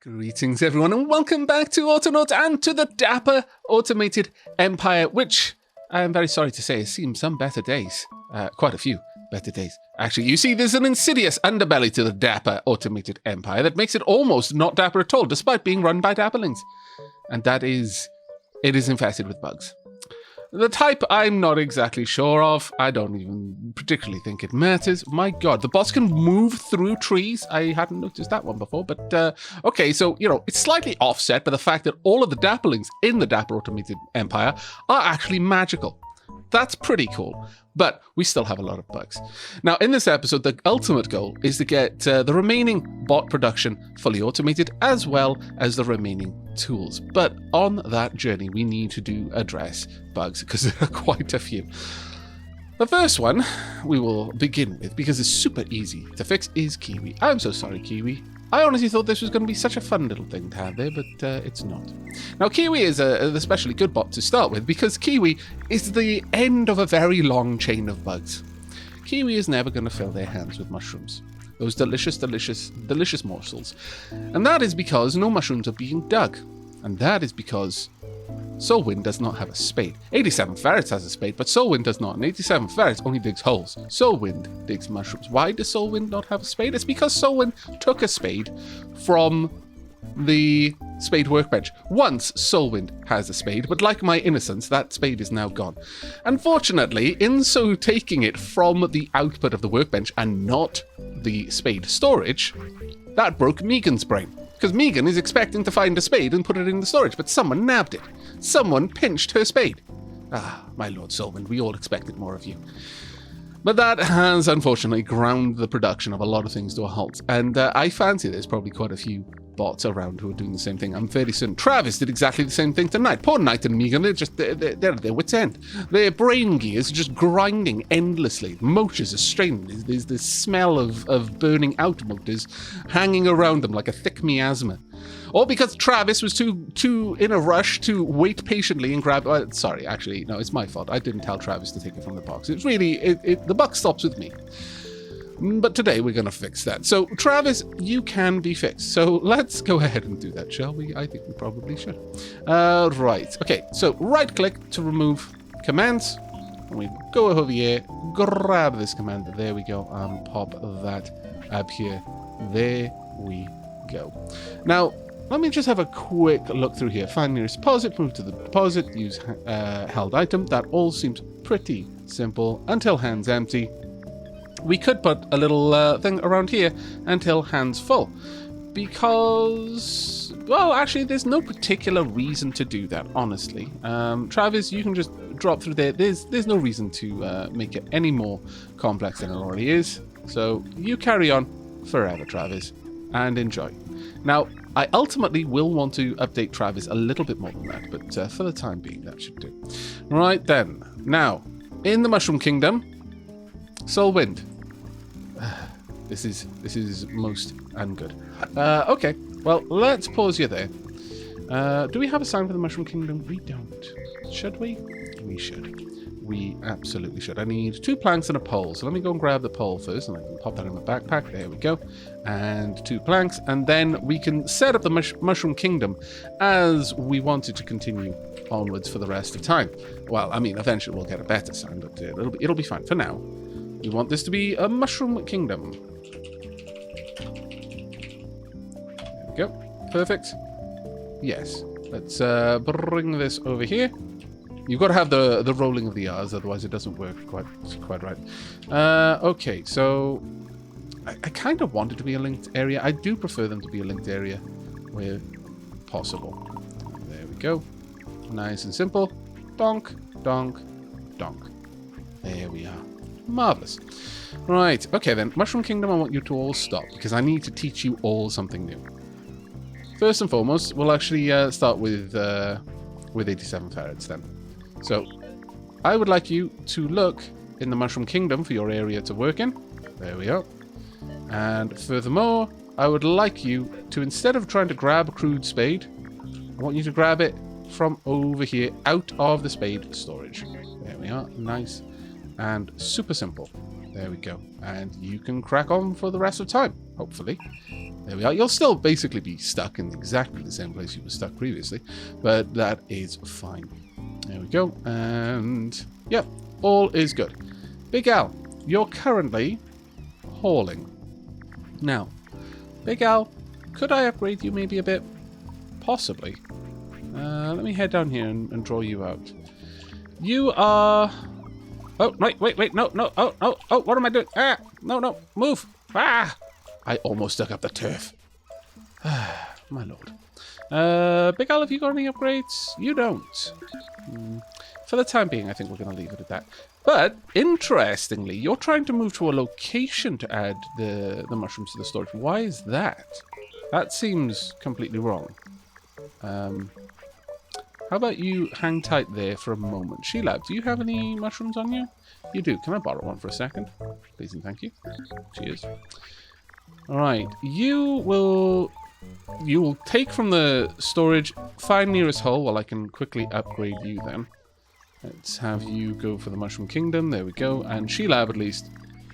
Greetings everyone and welcome back to Autonauts and to the dapper automated empire, which I am very sorry to say has seen some better days. Quite a few better days. Actually, you see, there's an insidious underbelly to the dapper automated empire that makes it almost not dapper at all, despite being run by dapperlings. And it is infested with bugs. The type I'm not exactly sure of. I don't even particularly think it matters. My god, the boss can move through trees. I hadn't noticed that one before, but okay, so, it's slightly offset by the fact that all of the dapperlings in the dapper automated empire are actually magical. That's pretty cool, but we still have a lot of bugs. Now, in this episode, the ultimate goal is to get the remaining bot production fully automated, as well as the remaining tools. But on that journey, we need to address bugs, because there are quite a few. The first one we will begin with, because it's super easy to fix, is Kiwi. I'm so sorry, Kiwi. I honestly thought this was going to be such a fun little thing to have there, but it's not. Now, Kiwi is an especially good bot to start with, because Kiwi is the end of a very long chain of bugs. Kiwi is never going to fill their hands with mushrooms. Those delicious, delicious, delicious morsels. And that is because no mushrooms are being dug. And that is because Soulwind does not have a spade. 87 Ferrets has a spade, but Soulwind does not. And 87 Ferrets only digs holes. Soulwind digs mushrooms. Why does Soulwind not have a spade? It's because Soulwind took a spade from the spade workbench. Once Soulwind has a spade, but like my innocence, that spade is now gone. Unfortunately, in so taking it from the output of the workbench and not the spade storage, that broke Megan's brain. Because Megan is expecting to find a spade and put it in the storage, but someone nabbed it. Someone pinched her spade. Ah, my lord Soulwind, we all expected more of you. But that has, unfortunately, ground the production of a lot of things to a halt. And I fancy there's probably quite a few bots around who are doing the same thing. I'm fairly certain Travis did exactly the same thing tonight. Poor Knight and Megan, they're at their wits' end. Their brain gears are just grinding endlessly. Motors are straining. There's this smell of burning out motors hanging around them like a thick miasma. All because Travis was too in a rush to wait patiently and grab... sorry, actually, no, it's my fault. I didn't tell Travis to take it from the box. It's really... the buck stops with me. But today we're going to fix that. So, Travis, you can be fixed. So, let's go ahead and do that, shall we? I think we probably should. Right. Okay, so right-click to remove commands. And we go over here, grab this command. There we go. Pop that up here. There we go. Now, let me just have a quick look through here. Find nearest deposit, move to the deposit, use held item. That all seems pretty simple until hands empty. We could put a little thing around here until hands full, because, well, actually, there's no particular reason to do that, honestly. Travis, you can just drop through there. There's no reason to make it any more complex than it already is. So you carry on forever, Travis, and enjoy. Now, I ultimately will want to update Travis a little bit more than that, but for the time being, that should do. Right then. Now, in the Mushroom Kingdom, Soulwind. This is most ungood. Okay, well, let's pause you there. Do we have a sign for the Mushroom Kingdom? We don't. Should we? We should. We absolutely should. I need 2 planks and a pole. So let me go and grab the pole first, and I can pop that in my backpack. There we go. And 2 planks, and then we can set up the Mushroom Kingdom as we wanted to continue onwards for the rest of time. Well, I mean, eventually we'll get a better sign, but it'll be fine. For now, we want this to be a Mushroom Kingdom. There we go. Perfect. Yes. Let's bring this over here. You've got to have the rolling of the R's, otherwise it doesn't work quite right. Okay, so I kind of want it to be a linked area. I do prefer them to be a linked area where possible. There we go. Nice and simple. Donk, donk, donk. There we are. Marvelous. Right, okay then. Mushroom Kingdom, I want you to all stop, because I need to teach you all something new. First and foremost, we'll actually start with 87 Ferrets then. So, I would like you to look in the Mushroom Kingdom for your area to work in. There we are. And furthermore, I would like you to, instead of trying to grab a crude spade, I want you to grab it from over here, out of the spade storage. There we are. Nice and super simple. There we go. And you can crack on for the rest of time, hopefully. There we are. You'll still basically be stuck in exactly the same place you were stuck previously, but that is fine. There we go. And, yep, all is good. Big Al, you're currently hauling. Now, Big Al, could I upgrade you maybe a bit? Possibly. Let me head down here and draw you out. You are... Oh, wait, no, what am I doing? Ah, no, move. Ah, I almost dug up the turf. Ah, my lord. Big Al, have you got any upgrades? You don't. For the time being, I think we're going to leave it at that. But, interestingly, you're trying to move to a location to add the mushrooms to the storage. Why is that? That seems completely wrong. How about you hang tight there for a moment? Sheila, do you have any mushrooms on you? You do. Can I borrow one for a second? Please and thank you. Cheers. Alright, you will take from the storage, find nearest hole while I can quickly upgrade you then. Let's have you go for the Mushroom Kingdom. There we go. And Sheila, at least,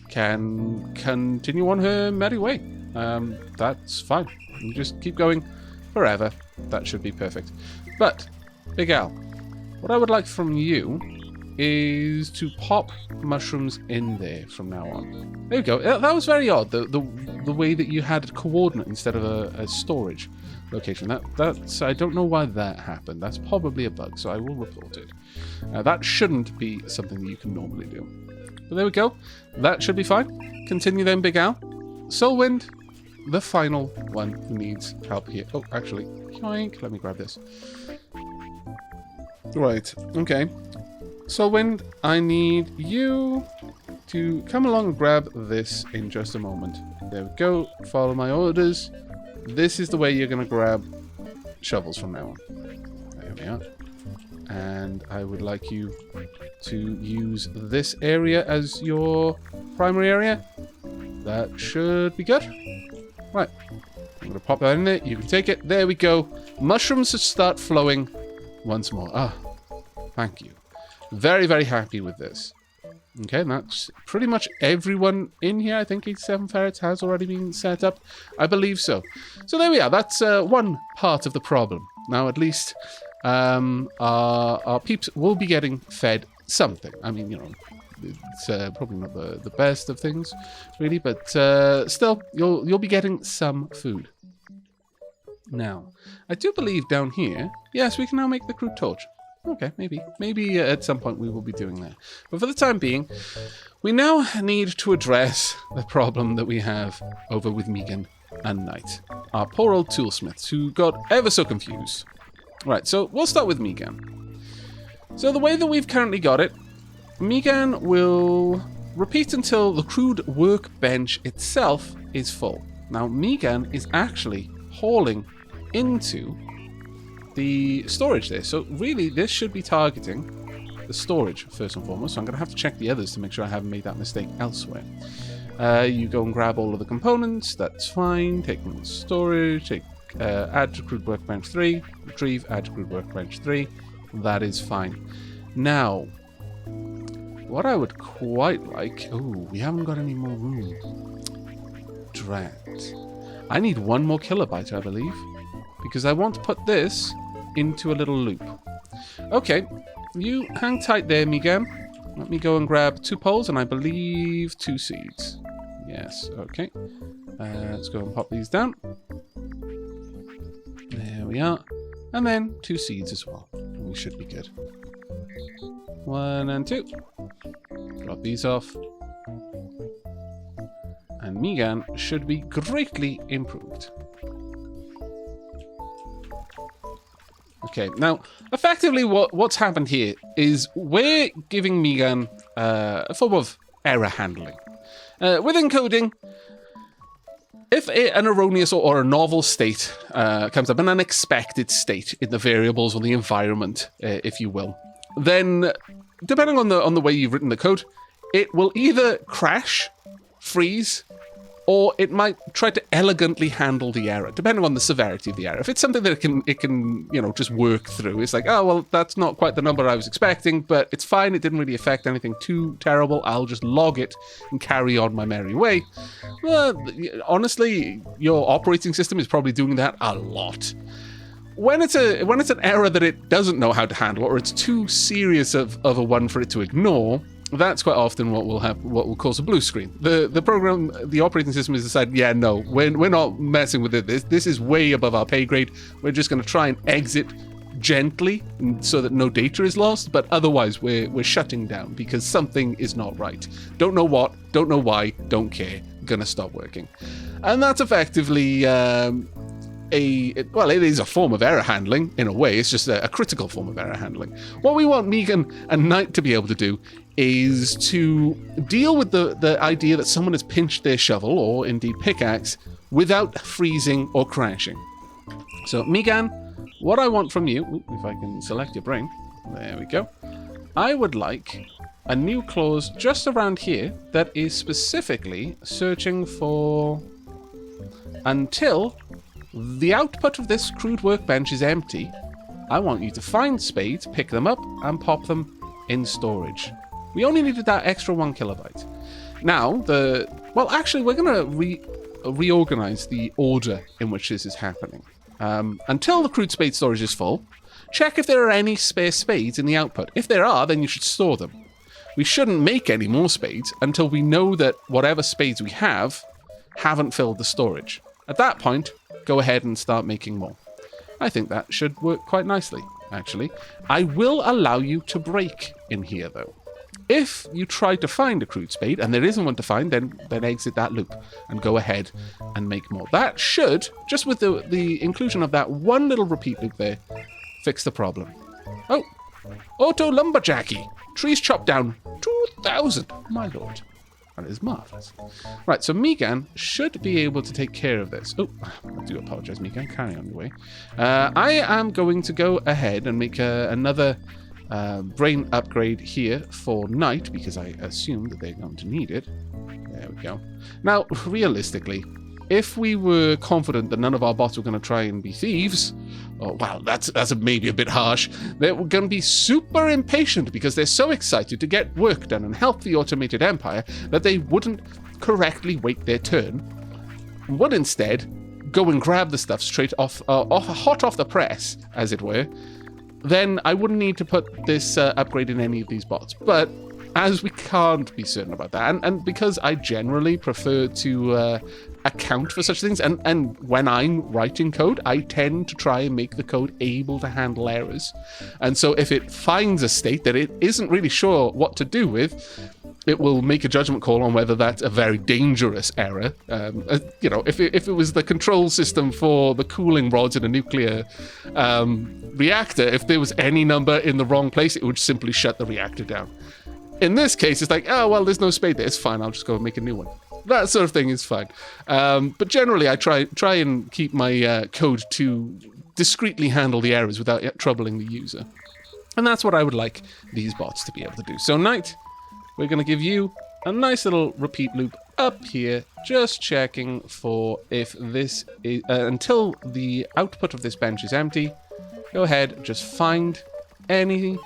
can continue on her merry way. That's fine. You just keep going forever. That should be perfect. But, Big Al, what I would like from you is to pop mushrooms in there from now on. There we go. That was very odd, the way that you had a coordinate instead of a storage location. That's I don't know why that happened. That's probably a bug, so I will report it. That shouldn't be something that you can normally do. But there we go. That should be fine. Continue then, Big Al. Soulwind, the final one who needs help here. Oh, actually, yoink, let me grab this. Right, okay. Soulwind, I need you to come along and grab this in just a moment. There we go. Follow my orders. This is the way you're going to grab shovels from now on. There we are. And I would like you to use this area as your primary area. That should be good. Right. I'm going to pop that in there. You can take it. There we go. Mushrooms should start flowing once more. Ah, thank you. Very, very happy with this. Okay, and that's pretty much everyone in here. I think 87 ferrets has already been set up. I believe so. So there we are. That's one part of the problem. Now, at least our peeps will be getting fed something. I mean, you know, it's probably not the best of things, really, but still, you'll be getting some food. Now, I do believe down here, yes, we can now make the crude torch. Okay, maybe at some point we will be doing that. But for the time being, we now need to address the problem that we have over with Megan and Knight, our poor old toolsmiths who got ever so confused. Right, so we'll start with Megan. So the way that we've currently got it, Megan will repeat until the crude workbench itself is full. Now, Megan is actually hauling into the storage there. So really, this should be targeting the storage first and foremost. So I'm going to have to check the others to make sure I haven't made that mistake elsewhere. You go and grab all of the components. That's fine. Take them to storage. Add to crude workbench 3. Retrieve. Add to crude workbench 3. That is fine. Now, what I would quite like... Oh, we haven't got any more room. Drat. I need one more kilobyte, I believe. Because I want to put this into a little loop. Okay, you hang tight there, Megan. Let me go and grab 2 poles and I believe 2 seeds. Yes, okay. Let's go and pop these down. There we are. And then 2 seeds as well. And we should be good. 1 and 2. Drop these off. And Megan should be greatly improved. Okay, now, effectively what's happened here is we're giving Megan a form of error handling. With encoding, if an erroneous or a novel state comes up, an unexpected state in the variables or the environment, if you will, then, depending on the way you've written the code, it will either crash, freeze, or it might try to elegantly handle the error, depending on the severity of the error. If it's something that it can, just work through, it's like, oh, well, that's not quite the number I was expecting, but it's fine. It didn't really affect anything too terrible. I'll just log it and carry on my merry way. Honestly, your operating system is probably doing that a lot. When it's an error that it doesn't know how to handle, or it's too serious of a one for it to ignore, that's quite often what will cause a blue screen. The operating system has decided, yeah, no, we're not messing with it. This is way above our pay grade. We're just going to try and exit gently so that no data is lost, but otherwise we're shutting down because something is not right. Don't know what, don't know why, don't care, gonna stop working. And that's effectively it is a form of error handling in a way. It's just a critical form of error handling. What we want Megan and Knight to be able to do is to deal with the idea that someone has pinched their shovel, or indeed pickaxe, without freezing or crashing. So Megan, what I want from you, if I can select your brain, there we go. I would like a new clause just around here that is specifically searching for until the output of this crude workbench is empty. I want you to find spades, pick them up, and pop them in storage. We only needed that extra 1 kilobyte. Now, we're going to reorganize the order in which this is happening. Until the crude spade storage is full, check if there are any spare spades in the output. If there are, then you should store them. We shouldn't make any more spades until we know that whatever spades we have haven't filled the storage. At that point, go ahead and start making more. I think that should work quite nicely, actually. I will allow you to break in here, though. If you try to find a crude spade and there isn't one to find, then exit that loop and go ahead and make more. That should, just with the inclusion of that one little repeat loop there, fix the problem. Oh, auto lumberjacky. Trees chopped down 2,000. My lord. That is marvellous. Right, so Megan should be able to take care of this. Oh, I do apologise, Megan. Carry on your way. I am going to go ahead and make another brain upgrade here for Knight, because I assume that they're going to need it. There we go. Now, realistically, if we were confident that none of our bots were going to try and be thieves, oh, wow, that's maybe a bit harsh. They're going to be super impatient because they're so excited to get work done and help the automated empire that they wouldn't correctly wait their turn. Would instead go and grab the stuff straight hot off the press, as it were. Then I wouldn't need to put this upgrade in any of these bots. But as we can't be certain about that, and because I generally prefer to account for such things, and when I'm writing code, I tend to try and make the code able to handle errors. And so if it finds a state that it isn't really sure what to do with, it will make a judgment call on whether that's a very dangerous error. If it was the control system for the cooling rods in a nuclear reactor, if there was any number in the wrong place, it would simply shut the reactor down. In this case, it's like, oh, well, there's no spade there. It's fine. I'll just go and make a new one. That sort of thing is fine. But generally, I try and keep my code to discreetly handle the errors without troubling the user. And that's what I would like these bots to be able to do. So, Knight, we're going to give you a nice little repeat loop up here, just checking for if this is, until the output of this bench is empty. Go ahead, just find any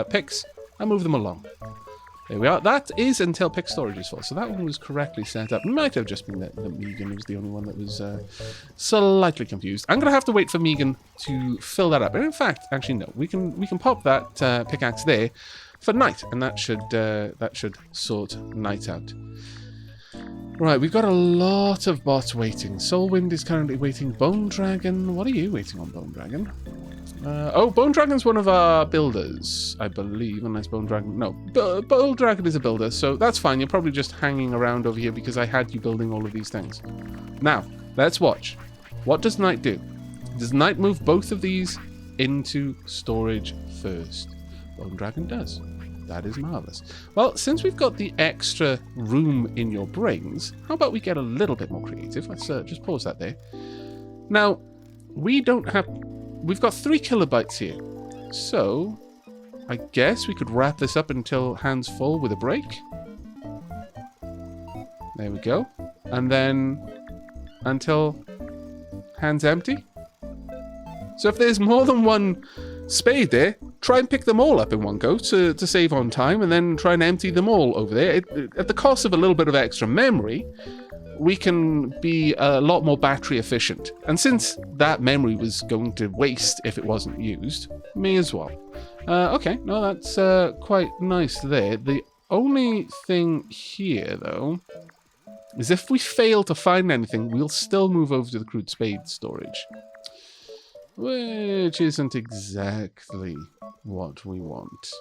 picks and move them along. There we are. That is until pick storage is full. So that one was correctly set up. It might have just been that Megan was the only one that was slightly confused. I'm going to have to wait for Megan to fill that up. And in fact, actually, no. We can pop that pickaxe there for Knight, and that should sort Knight out. Right, we've got a lot of bots waiting. Soulwind is currently waiting. Bone Dragon, what are you waiting on, Bone Dragon? Bone Dragon's one of our builders, I believe, unless Bone Dragon... No, Bone Dragon is a builder, so that's fine. You're probably just hanging around over here because I had you building all of these things. Now, let's watch. What does Knight do? Does Knight move both of these into storage first? Bone Dragon does. That is marvellous. Well, since we've got the extra room in your brains, how about we get a little bit more creative? Let's just pause that there. Now, we've got 3 kilobytes here. So, I guess we could wrap this up until hands full with a break. There we go. and then until hands empty. So if there's more than one spade there, try and pick them all up in one go to save on time, and then try and empty them all over there. At the cost of a little bit of extra memory, we can be a lot more battery efficient. And since that memory was going to waste if it wasn't used, may as well. Okay, no, that's quite nice there. The only thing here, though, is if we fail to find anything, we'll still move over to the crude spade storage. Which isn't exactly what we want.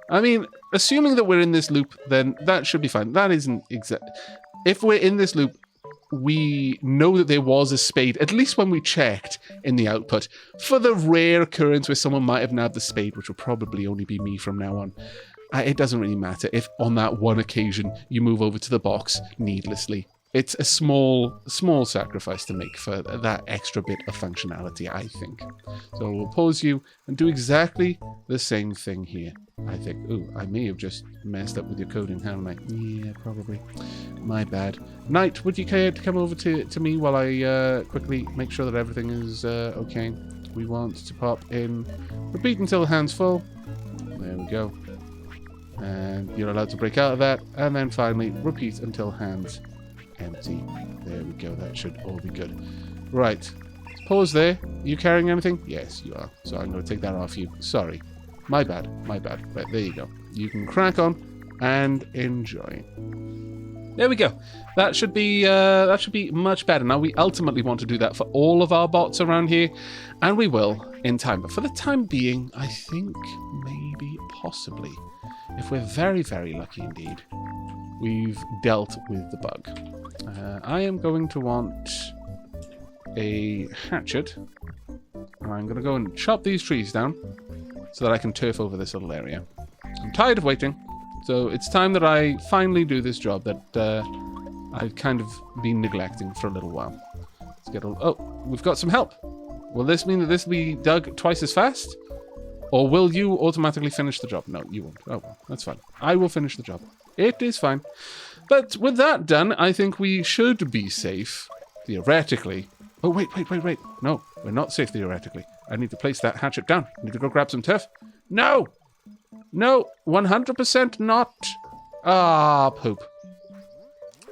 I mean, assuming that we're in this loop, then that should be fine. That isn't exact. If we're in this loop, we know that there was a spade, at least when we checked in the output, for the rare occurrence where someone might have nabbed the spade, which will probably only be me from now on. It doesn't really matter if on that one occasion you move over to the box needlessly. It's a small sacrifice to make for that extra bit of functionality, I think. So we'll pause you and do exactly the same thing here, I think. Ooh, I may have just messed up with your coding, haven't I? Yeah, probably. My bad. Knight, would you care to come over to me while I quickly make sure that everything is okay? We want to pop in repeat until the hand's full. There we go. And you're allowed to break out of that. And then finally, repeat until hands empty. There we go. That should all be good. Right. Pause there. Are you carrying anything? Yes, you are. So I'm going to take that off you. Sorry. My bad. My bad. Right, there you go. You can crack on and enjoy. There we go. That should be much better. Now, we ultimately want to do that for all of our bots around here, and we will in time. But for the time being, I think maybe, possibly, if we're very, very lucky indeed, we've dealt with the bug. I am going to want a hatchet, and I'm going to go and chop these trees down so that I can turf over this little area. I'm tired of waiting, so it's time that I finally do this job that I've kind of been neglecting for a little while. Let's get oh, we've got some help. Will this mean that this will be dug twice as fast? Or will you automatically finish the job? No, you won't. Oh, well, that's fine. I will finish the job. It is fine. But with that done, I think we should be safe, theoretically. Oh, wait. No, we're not safe theoretically. I need to place that hatchet down. I need to go grab some turf. No! No, 100% not. Ah, poop.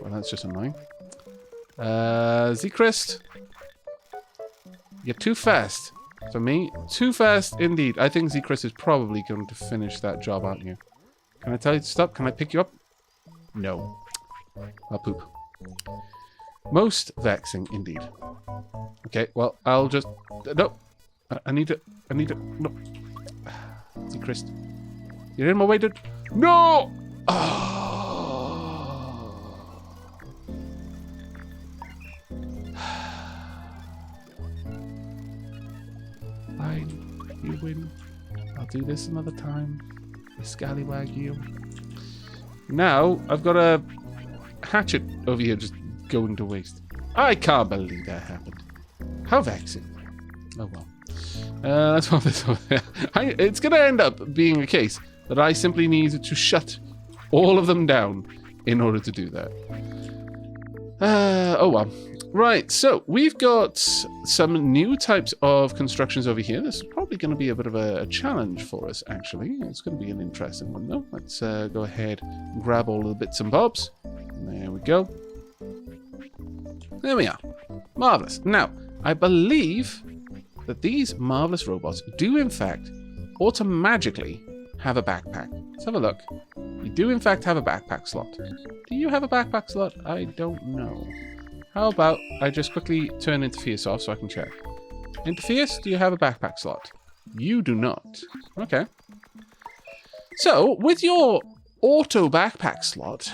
Well, that's just annoying. Zekrist. You're too fast. For me, too fast indeed. I think Zekrist is probably going to finish that job, aren't you? Can I tell you to stop? Can I pick you up? No. I'll poop. Most vexing indeed. Okay, well, I'll just... No! I need to... No. Zekrist. You're in my way, dude. No! Oh. Fine. You win. I'll do this another time. You scallywag, you. Now, I've got a hatchet over here just going to waste. I can't believe that happened. How vexing. Oh well. Let's pop this over there. It's going to end up being a case that I simply need to shut all of them down in order to do that. Oh well. Right, so we've got some new types of constructions over here. This is probably going to be a bit of a challenge for us, actually. It's going to be an interesting one, though. Let's go ahead and grab all the bits and bobs. There we go. There we are. Marvelous. Now, I believe that these marvelous robots do, in fact, automagically have a backpack. Let's have a look. We do, in fact, have a backpack slot. Do you have a backpack slot? I don't know. How about I just quickly turn Interface off so I can check. Interface, do you have a backpack slot? You do not. Okay. So, with your auto backpack slot,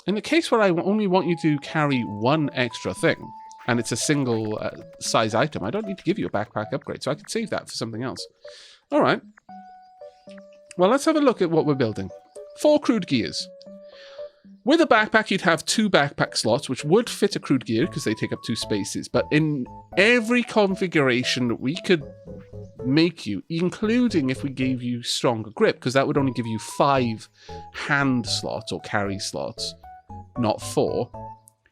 in the case where I only want you to carry one extra thing, and it's a single size item, I don't need to give you a backpack upgrade, so I can save that for something else. All right. Well, let's have a look at what we're building. 4 crude gears. With a backpack, you'd have 2 backpack slots, which would fit a crude gear because they take up 2 spaces. But in every configuration that we could make you, including if we gave you stronger grip, because that would only give you 5 hand slots or carry slots, not 4.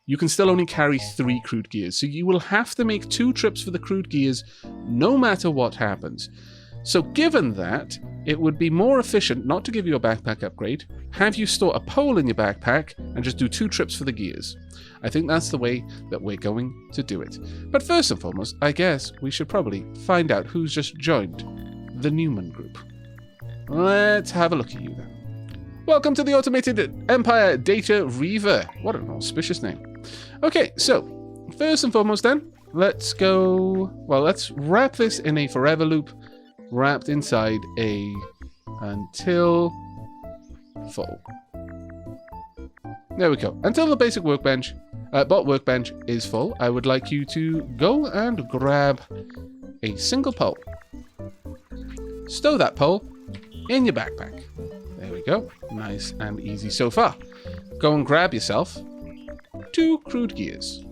you can still only carry 3 crude gears. So you will have to make 2 trips for the crude gears no matter what happens. So given that, it would be more efficient not to give you a backpack upgrade, have you store a pole in your backpack, and just do 2 trips for the gears. I think that's the way that we're going to do it. But first and foremost, I guess we should probably find out who's just joined the Newman group. Let's have a look at you then. Welcome to the Automated Empire Data Reaver. What an auspicious name. Okay, so first and foremost then, let's wrap this in a forever loop wrapped inside a until full. There we go. Until the basic workbench, bot workbench is full, I would like you to go and grab a single pole. Stow that pole in your backpack. There we go. Nice and easy so far. Go and grab yourself 2 crude gears.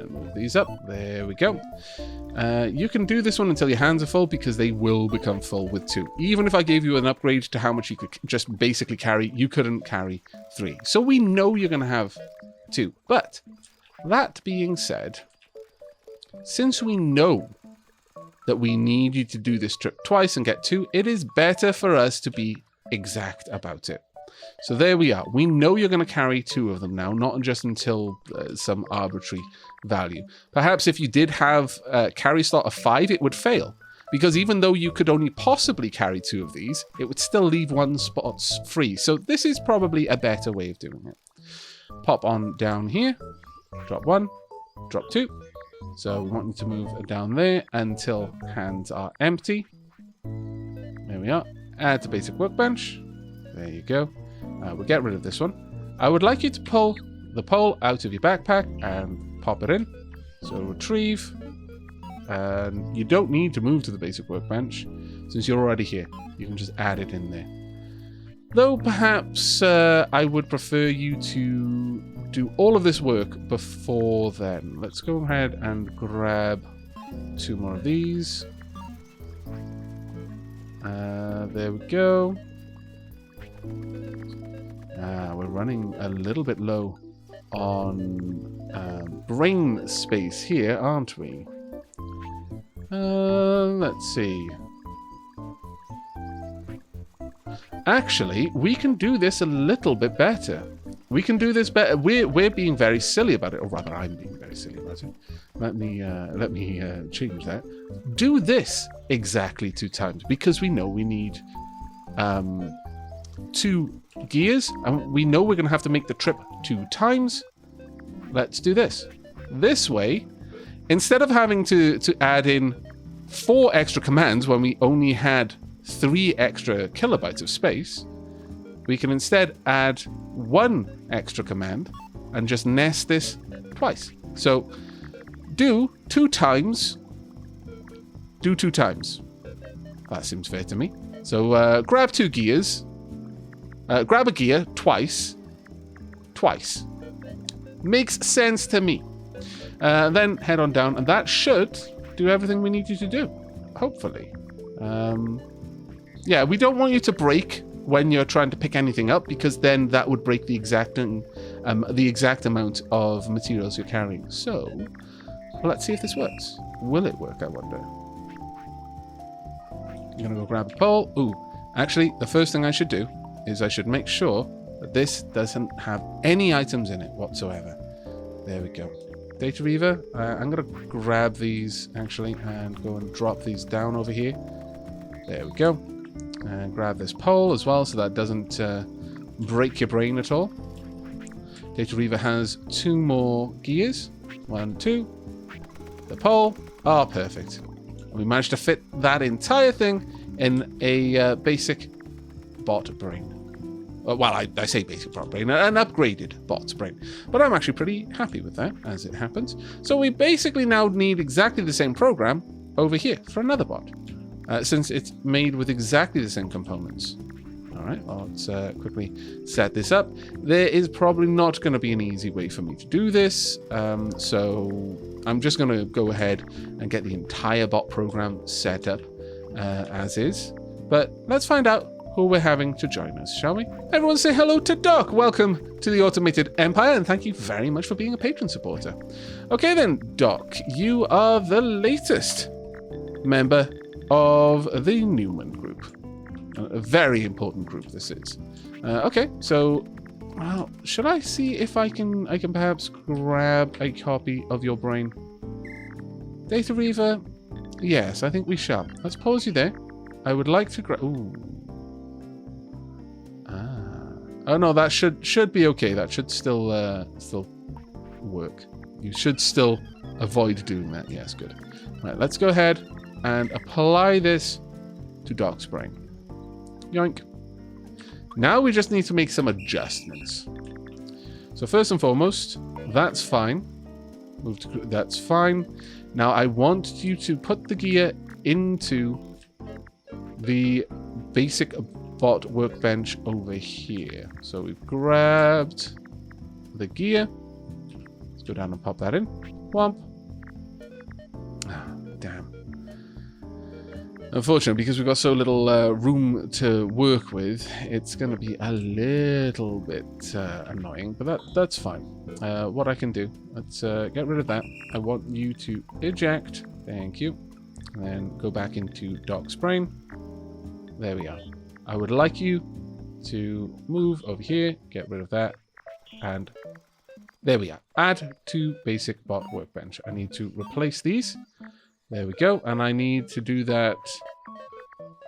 Move these up. There we go. You can do this one until your hands are full because they will become full with 2. Even if I gave you an upgrade to how much you could just basically carry, you couldn't carry 3. So we know you're going to have 2. But that being said, since we know that we need you to do this trip twice and get 2, it is better for us to be exact about it. So there we are. We know you're going to carry 2 of them now, not just until some arbitrary value. Perhaps if you did have a carry slot of 5, it would fail. Because even though you could only possibly carry 2 of these, it would still leave 1 spot free. So this is probably a better way of doing it. Pop on down here. Drop 1. Drop 2. So we want you to move down there until hands are empty. There we are. Add to basic workbench. There you go. We'll get rid of this one. I would like you to pull the pole out of your backpack and pop it in. So retrieve. And you don't need to move to the basic workbench since you're already here. You can just add it in there. Though perhaps I would prefer you to do all of this work before then. Let's go ahead and grab 2 more of these. There we go. We're running a little bit low on brain space here, aren't we? Let's see. Actually, we can do this a little bit better. We can do this better. We're being very silly about it, or rather, I'm being very silly about it. Let me change that. Do this exactly 2 times because we know we need 2 gears, and we know we're going to have to make the trip 2 times. Let's do this. This way, instead of having to add in 4 extra commands when we only had 3 extra kilobytes of space, we can instead add 1 extra command and just nest this twice. So do 2 times. Do 2 times. That seems fair to me. So grab 2 gears. Grab a gear twice. Twice. Makes sense to me. Then head on down, and that should do everything we need you to do. Hopefully. Yeah, we don't want you to break when you're trying to pick anything up, because then that would break the exact amount of materials you're carrying. So, let's see if this works. Will it work, I wonder? I'm going to go grab a pole. Ooh, actually, the first thing I should do is I should make sure that this doesn't have any items in it whatsoever. There we go. Data Reaver, I'm going to grab these, actually, and go and drop these down over here. There we go. And grab this pole as well, so that doesn't break your brain at all. Data Reaver has 2 more gears. 1, 2. The pole. Ah, perfect. And we managed to fit that entire thing in a basic bot brain. Well, I say basic bot brain, an upgraded bot brain. But I'm actually pretty happy with that, as it happens. So we basically now need exactly the same program over here for another bot. Since it's made with exactly the same components. Alright, well, let's quickly set this up. There is probably not going to be an easy way for me to do this, so I'm just going to go ahead and get the entire bot program set up as is. But let's find out who we're having to join us, shall we? Everyone say hello to Doc. Welcome to the Automated Empire, and thank you very much for being a patron supporter. Okay then, Doc, you are the latest member of the Newman group. A very important group this is. Okay, so, well, should I see if I can perhaps grab a copy of your brain? Data Reaver? Yes, I think we shall. Let's pause you there. I would like to grab... Ooh. Ah. Oh no, that should be okay. That should still work. You should still avoid doing that. Yes, good. Right, let's go ahead and apply this to Doc's brain. Yoink. Now we just need to make some adjustments. So first and foremost, that's fine. That's fine. Now I want you to put the gear into the basic bot workbench over here. So we've grabbed the gear. Let's go down and pop that in. Whomp. Ah, damn. Unfortunately, because we've got so little room to work with, it's going to be a little bit annoying, but that's fine. What I can do, let's get rid of that. I want you to eject. Thank you. And then go back into Doc's brain. There we are. I would like you to move over here, get rid of that, and there we are. Add to basic bot workbench. I need to replace these. There we go. And I need to do that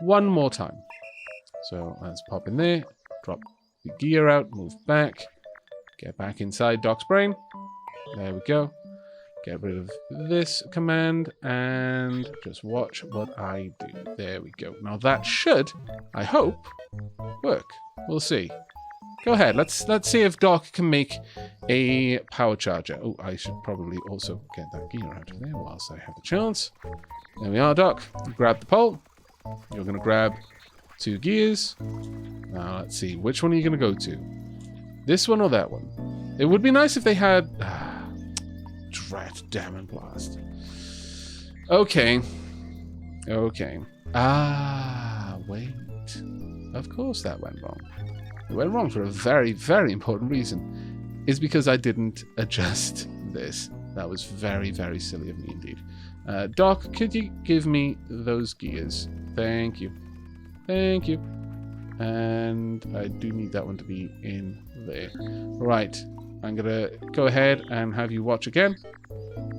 one more time. So let's pop in there, drop the gear out, move back, get back inside Doc's brain. There we go. Get rid of this command and just watch what I do. There we go. Now that should, I hope, work. We'll see. Go ahead. Let's see if Doc can make a power charger. Oh, I should probably also get that gear out of there whilst I have the chance. There we are, Doc. Grab the pole. You're going to grab 2 gears. Now let's see. Which one are you going to go to? This one or that one? It would be nice if they had... Drat, damn and blast. Okay. Okay. Ah, wait. Of course that went wrong. It went wrong for a very, very important reason. It's because I didn't adjust this. That was very, very silly of me indeed. Doc, could you give me those gears? Thank you. Thank you. And I do need that one to be in there. Right. I'm going to go ahead and have you watch again.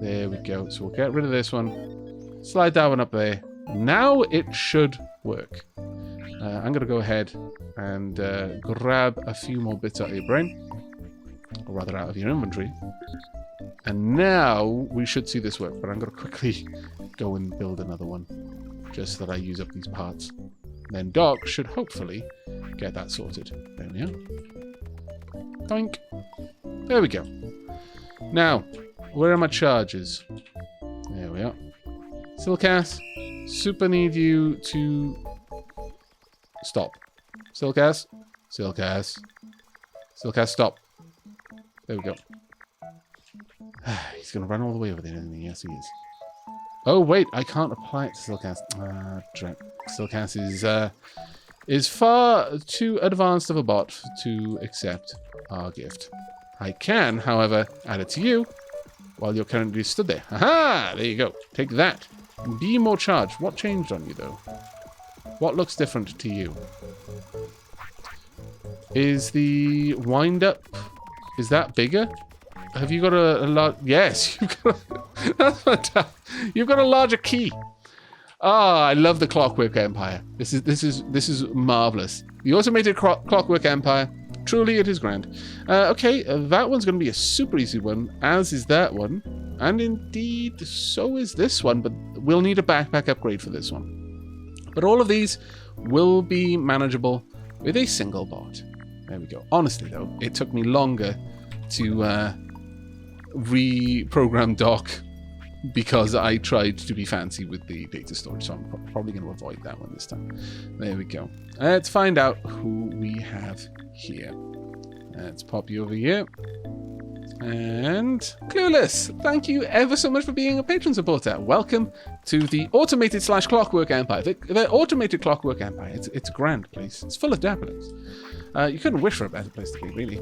There we go. So we'll get rid of this one. Slide that one up there. Now it should work. I'm going to go ahead and grab a few more bits out of your brain. Or rather out of your inventory. And now we should see this work. But I'm going to quickly go and build another one. Just so that I use up these parts. Then Doc should hopefully get that sorted. There we are. Doink. There we go. Now, where are my charges? There we are. Silcass, super need you to stop. Silcass, Silcass, Silcass, stop. There we go. He's going to run all the way over there, isn't he? Yes, he is. Oh, wait, I can't apply it to Silcass. Silcass is far too advanced of a bot to accept our gift. I can, however, add it to you while you're currently stood there. Aha! There you go. Take that. Be more charged. What changed on you, though? What looks different to you? Is the wind-up... Is that bigger? Have you got a large... Yes, you've got a... That's fantastic. You've got a larger key. Ah, I love the Clockwork Empire. This is marvelous. The Automated Clockwork Empire. Truly, it is grand. Okay, that one's going to be a super easy one, as is that one. And indeed, so is this one, but we'll need a backpack upgrade for this one. But all of these will be manageable with a single bot. There we go. Honestly, though, it took me longer to reprogram Doc because I tried to be fancy with the data storage, so I'm probably going to avoid that one this time. There we go. Let's find out who we have here. Let's pop you over here. And Clueless, thank you ever so much for being a patron supporter. Welcome to the automated / clockwork empire. The automated clockwork empire. It's a grand place. It's full of dappers. You couldn't wish for a better place to be, really.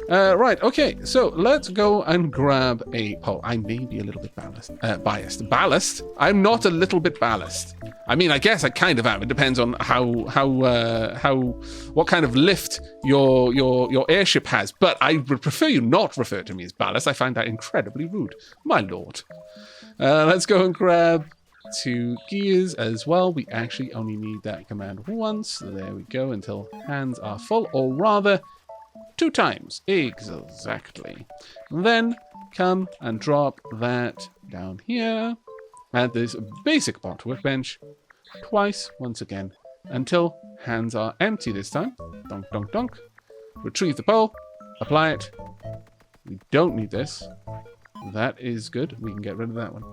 Right, okay, so let's go and grab a poll. I may be a little bit biased. Ballast? I'm not a little bit ballast. I mean, I guess I kind of am. It depends on what kind of lift your airship has. But I would prefer you not refer to me as ballast. I find that incredibly rude, my lord. Let's go and grab 2 gears as well. We actually only need that command once. There we go, until hands are full, or rather 2 times. Exactly. Then come and drop that down here at this basic bot workbench twice, once again, until hands are empty this time. Donk, donk, donk. Retrieve the pole, apply it. We don't need this. That is good. We can get rid of that one.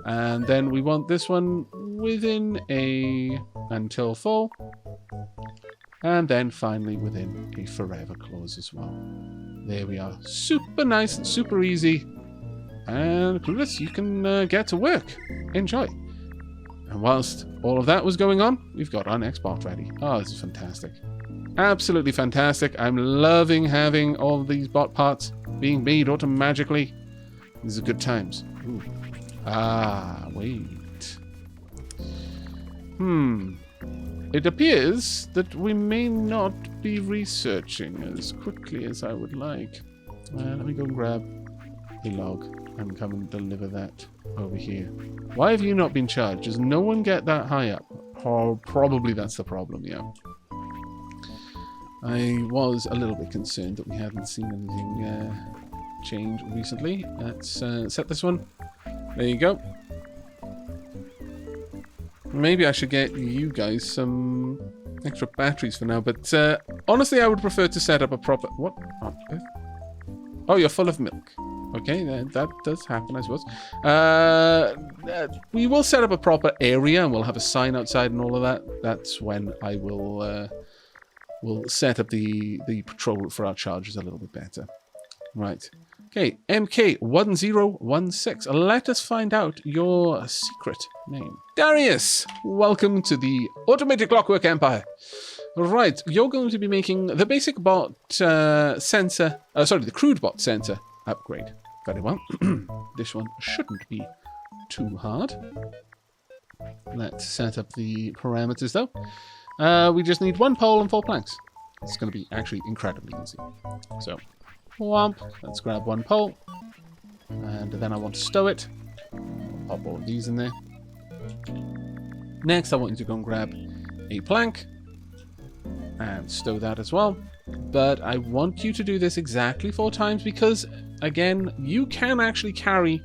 And then we want this one within a until full. And then finally within a forever clause as well. There we are. Super nice and super easy. And Clueless, you can get to work. Enjoy. And whilst all of that was going on, we've got our next bot ready. Oh, this is fantastic. Absolutely fantastic. I'm loving having all of these bot parts being made automatically. These are good times. Ooh. Ah, wait. It appears that we may not be researching as quickly as I would like. Let me go and grab a log and come and deliver that over here. Why have you not been charged? Does no one get that high up? Oh, probably that's the problem, yeah. I was a little bit concerned that we hadn't seen anything change recently. Let's set this one. There you go. Maybe I should get you guys some extra batteries for now, but honestly, I would prefer to set up a proper... What on earth? Oh, you're full of milk. Okay, that does happen, I suppose. We will set up a proper area, and we'll have a sign outside and all of that. That's when I will set up the patrol route for our charges a little bit better. Right. Okay, MK1016. Let us find out your secret name. Darius, welcome to the Automated Clockwork Empire. Right, you're going to be making the basic bot sensor, the crude bot sensor upgrade. Very well. This one shouldn't be too hard. Let's set up the parameters though. We just need 1 pole and 4 planks. It's going to be actually incredibly easy. So, whomp, let's grab 1 pole. And then I want to stow it. I'll pop all of these in there. Next, I want you to go and grab a plank. And stow that as well. But I want you to do this exactly 4 times because, again, you can actually carry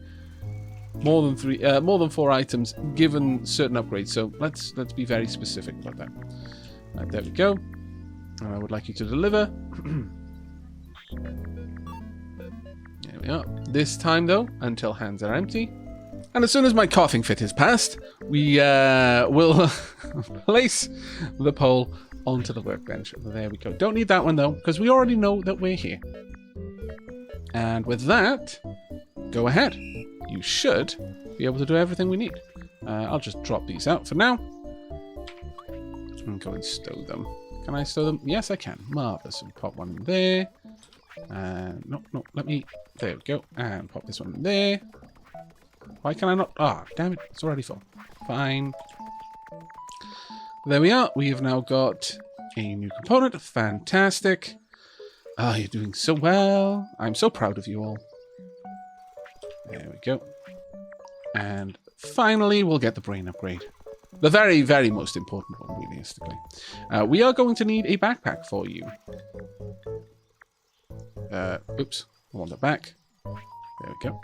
more than 4 items given certain upgrades. So let's be very specific about that. Right, there we go. And I would like you to deliver. There we are. This time though, until hands are empty. And as soon as my coughing fit is passed, we will place the pole onto the workbench. There we go. Don't need that one though, because we already know that we're here. And with that, go ahead. You should be able to do everything we need. I'll just drop these out for now. And go and stow them. Can I stow them? Yes, I can. Marvelous. And pop one in there. No, let me... There we go. And pop this one in there. Why can I not... Ah, damn it. It's already full. Fine. There we are. We have now got a new component. Fantastic. Ah, you're doing so well. I'm so proud of you all. There we go. And finally, we'll get the brain upgrade. The very, very most important one, realistically. We are going to need a backpack for you. Oops. I want it back. There we go.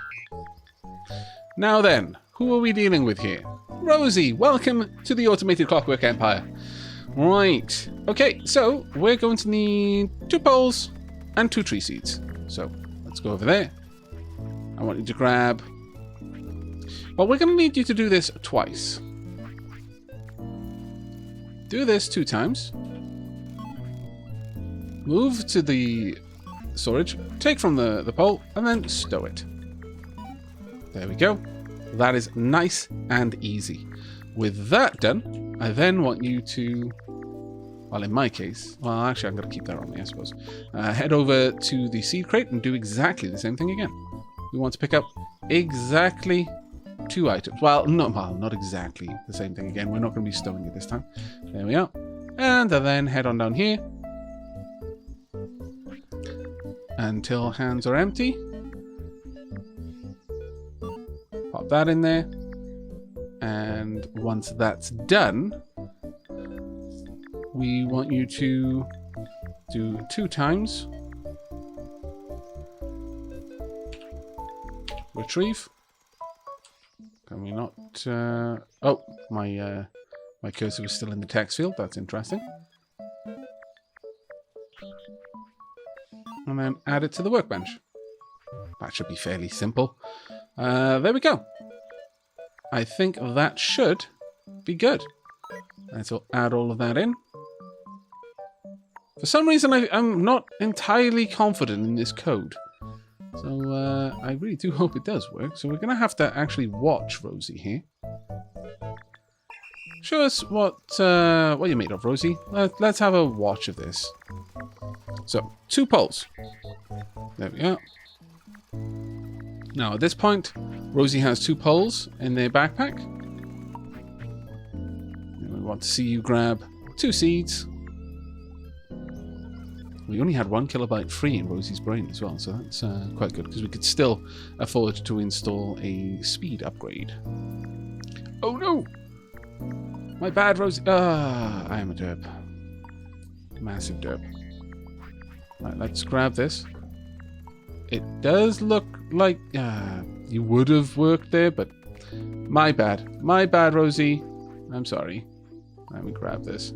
Now then, who are we dealing with here? Rosie, welcome to the Automated Clockwork Empire. Right. Okay, so we're going to need 2 poles and 2 tree seeds. So let's go over there. I want you to grab... Well, we're going to need you to do this twice. Do this 2 times. Move to the storage, take from the pole, and then stow it. There we go. That is nice and easy. With that done, I then want you to, well, in my case, well, actually, I'm going to keep that on me, I suppose. Head over to the seed crate and do exactly the same thing again. We want to pick up exactly 2 items. Well, not exactly the same thing again. We're not going to be stowing it this time. There we are. And then head on down here until hands are empty. Pop that in there. And once that's done, we want you to do 2 times. Retrieve. Can we not... oh, my cursor was still in the text field. That's interesting. And then add it to the workbench. That should be fairly simple. There we go. I think that should be good. Let's add all of that in. For some reason, I'm not entirely confident in this code. So I really do hope it does work. So we're going to have to actually watch Rosie here. Show us what you're made of, Rosie. Let's have a watch of this. So, 2 poles. There we are. Now, at this point, Rosie has 2 poles in their backpack. And we want to see you grab 2 seeds. We only had 1 kilobyte free in Rosie's brain as well, so that's quite good, because we could still afford to install a speed upgrade. Oh no! My bad, Rosie. I am a derp. Massive derp. Right, let's grab this. It does look like you would have worked there, but my bad. My bad, Rosie. I'm sorry. Let me grab this.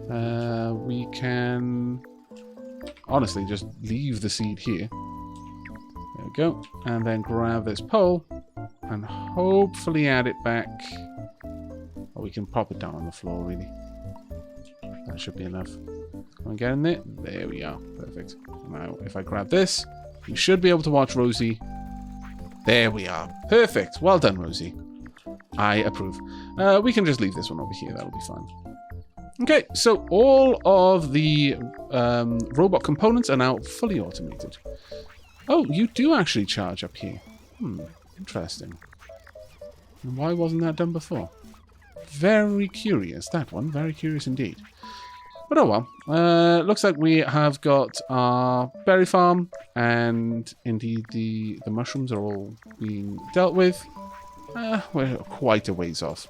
We can honestly just leave the seed here. There we go. And then grab this pole and hopefully add it back. Or we can pop it down on the floor, really. That should be enough. Can we get in there? There we are. Perfect. Now, if I grab this, you should be able to watch Rosie. There we are. Perfect. Well done, Rosie. I approve. We can just leave this one over here. That'll be fine. Okay, so all of the robot components are now fully automated. Oh, you do actually charge up here. Interesting. And why wasn't that done before? Very curious, that one. Very curious indeed. But oh well. Looks like we have got our berry farm, and indeed the mushrooms are all being dealt with. We're quite a ways off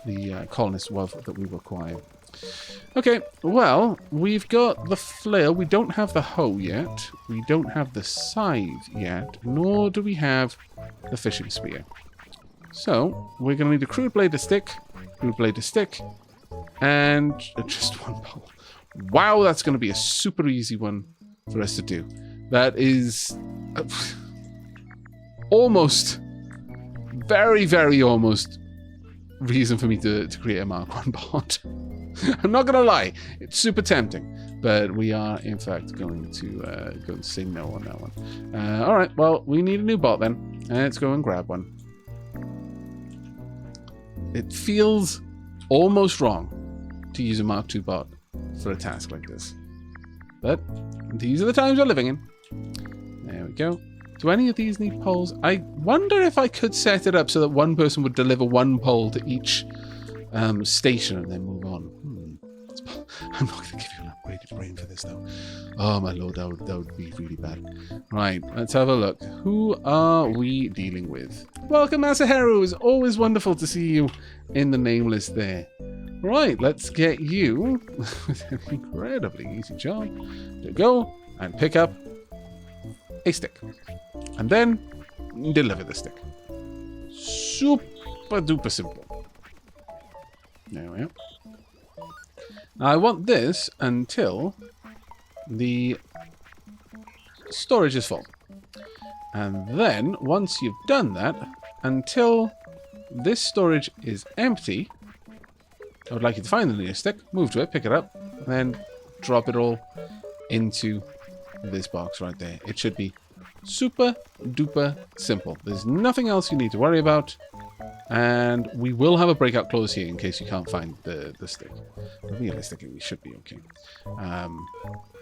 the colonist wealth that we require. Okay, well, we've got the flail. We don't have the hoe yet. We don't have the scythe yet, nor do we have the fishing spear. So, we're going to need a crude blade, a stick, and just 1 pole. Wow, that's going to be a super easy one for us to do. That is almost, very, very almost reason for me to create a Mark 1 bot. I'm not going to lie, it's super tempting, but we are in fact going to say no on that one. All right, well, we need a new bot then. Let's go and grab one. It feels almost wrong to use a Mark II bot for a task like this, but these are the times we're living in. There we go. Do any of these need poles? I wonder if I could set it up so that one person would deliver 1 pole to each station and then move on. I'm not going to give you an upgraded brain for this though. Oh my lord, that would be really bad. Right, let's have a look. Who are we dealing with? Welcome, Sahara. It's always wonderful to see you in the name list there. Right, let's get you with an incredibly easy job to go and pick up a stick. And then deliver the stick. Super duper simple. There we are. Now I want this until the storage is full. And then, once you've done that, until this storage is empty, I would like you to find the nearest stick, move to it, pick it up, and then drop it all into this box right there. It should be super duper simple. There's nothing else you need to worry about. And we will have a breakout clause here in case you can't find the stick. Realistically, we should be okay.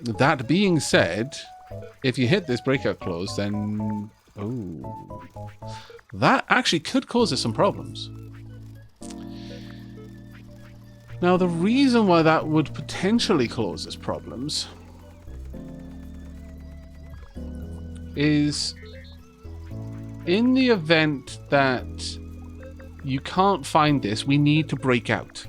That being said, if you hit this breakout clause, then... Oh. That actually could cause us some problems. Now, the reason why that would potentially cause us problems is in the event that you can't find this, we need to break out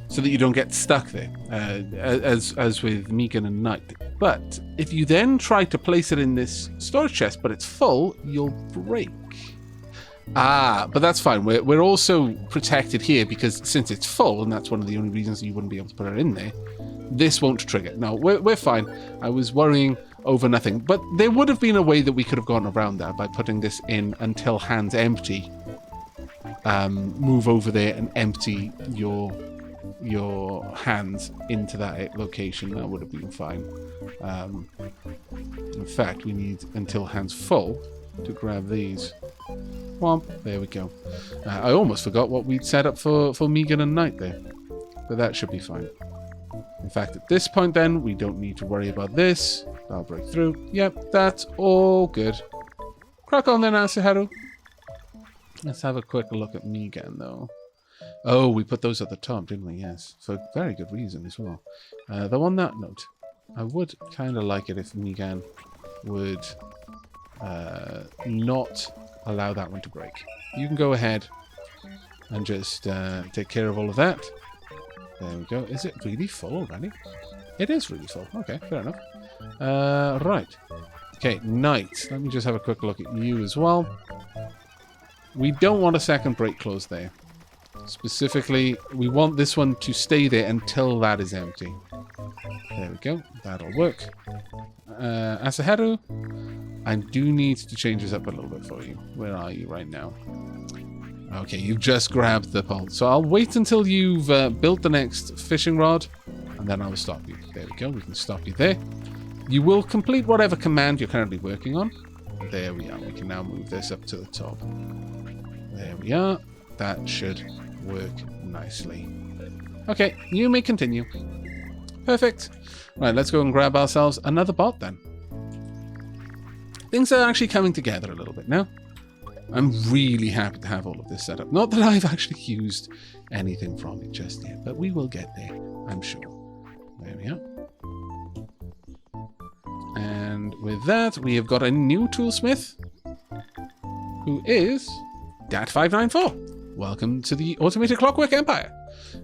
so that you don't get stuck there, as with Megan and Knight. But if you then try to place it in this storage chest, but it's full, you'll break. But that's fine. We're also protected here because since it's full, and that's one of the only reasons you wouldn't be able to put it in there, this won't trigger. No, we're fine. I was worrying over nothing. But there would have been a way that we could have gone around that by putting this in until hands empty. Move over there and empty your hands into that location. That would have been fine. In fact, we need until hands full to grab these. Womp. There we go. I almost forgot what we'd set up for Megan and Knight there. But that should be fine. In fact, at this point then, we don't need to worry about this. That'll break through. Yep, that's all good. Crack on then, Sahara. Let's have a quick look at Megan, though. Oh, we put those at the top, didn't we? Yes. For very good reason as well. Though on that note, I would kind of like it if Megan would not allow that one to break. You can go ahead and just take care of all of that. There we go. Is it really full already? It is really full. Okay, fair enough. Right. Okay, Knight. Let me just have a quick look at you as well. We don't want a second break clause there. Specifically, we want this one to stay there until that is empty. There we go. That'll work. Asaharu, I do need to change this up a little bit for you. Where are you right now? Okay, you've just grabbed the pole. So I'll wait until you've built the next fishing rod, and then I'll stop you. There we go. We can stop you there. You will complete whatever command you're currently working on. There we are. We can now move this up to the top. There we are. That should work nicely. Okay, you may continue. Perfect. Right, let's go and grab ourselves another bot then. Things are actually coming together a little bit now. I'm really happy to have all of this set up. Not that I've actually used anything from it just yet, but we will get there, I'm sure. There we are. And with that, we have got a new toolsmith, who is Dat594. Welcome to the Automated Clockwork Empire.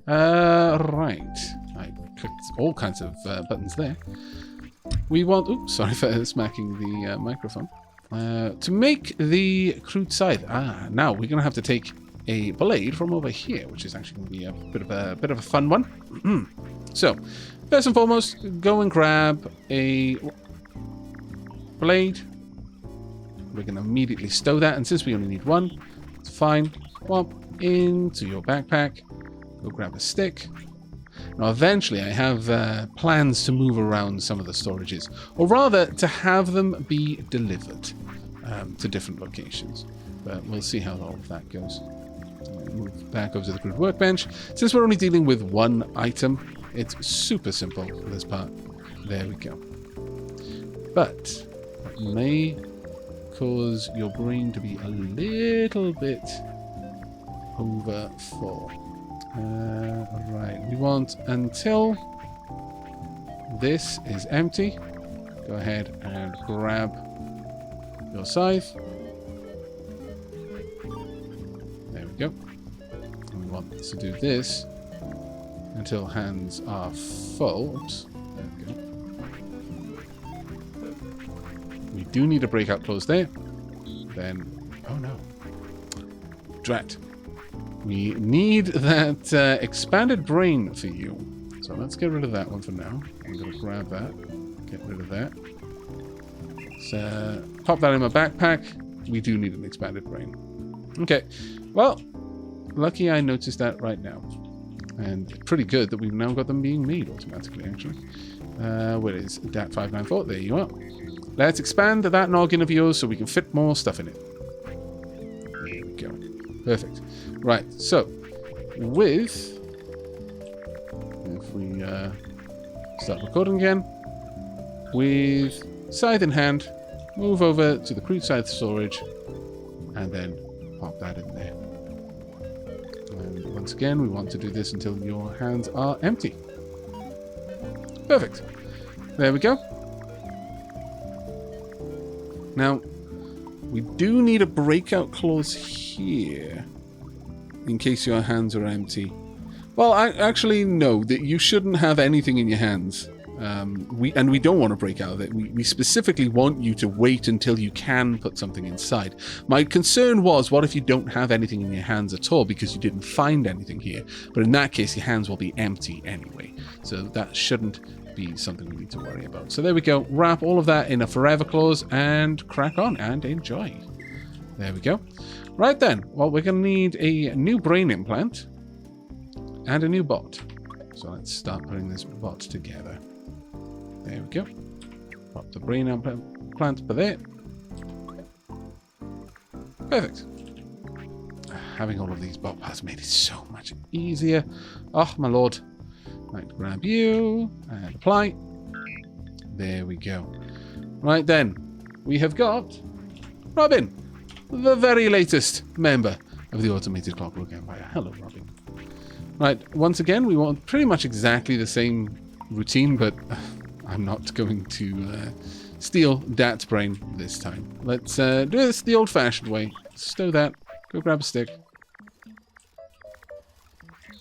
Right. I clicked all kinds of buttons there. We want... Oops, sorry for smacking the microphone. To make the crude scythe. Now we're going to have to take a blade from over here, which is actually going to be a bit of a fun one. So, first and foremost, go and grab a blade. We're going to immediately stow that, and since we only need one, it's fine. Swap into your backpack. Go grab a stick. Now, eventually, I have plans to move around some of the storages, or rather, to have them be delivered to different locations. But we'll see how all of that goes. Move back over to the crude workbench. Since we're only dealing with one item, it's super simple for this part. There we go. But that may cause your brain to be a little bit over full. Right, we want until this is empty. Go ahead and grab your scythe. There we go. And we want to do this until hands are full. Oops, there we go. We do need a breakout clause there. Then, oh no. Drat. We need that expanded brain for you. So let's get rid of that one for now. I'm going to grab that. Get rid of that. So pop that in my backpack. We do need an expanded brain. Okay. Well, lucky I noticed that right now. And pretty good that we've now got them being made automatically, actually. Where is that 594? There you are. Let's expand that noggin of yours so we can fit more stuff in it. There we go. Perfect. Right, so with... If we start recording again, with scythe in hand, move over to the crude scythe storage, and then pop that in there. And once again, we want to do this until your hands are empty. Perfect. There we go. Now, we do need a breakout clause here, in case your hands are empty. Well, actually, no, that you shouldn't have anything in your hands. We don't want to break out of it. We specifically want you to wait until you can put something inside. My concern was, what if you don't have anything in your hands at all because you didn't find anything here? But in that case, your hands will be empty anyway. So that shouldn't be something we need to worry about. So there we go. Wrap all of that in a forever clause and crack on and enjoy. There we go. Right then. Well, we're going to need a new brain implant and a new bot. So let's start putting this bot together. There we go. Pop the brain implant by there. Perfect. Having all of these bot parts made it so much easier. Oh, my lord. Right, grab you and apply. There we go. Right then, we have got Robin, the very latest member of the Automated Clockwork Empire. Hello, Robin. Right, once again, we want pretty much exactly the same routine, but I'm not going to steal Dat's brain this time. Let's do this the old-fashioned way. Stow that. Go grab a stick.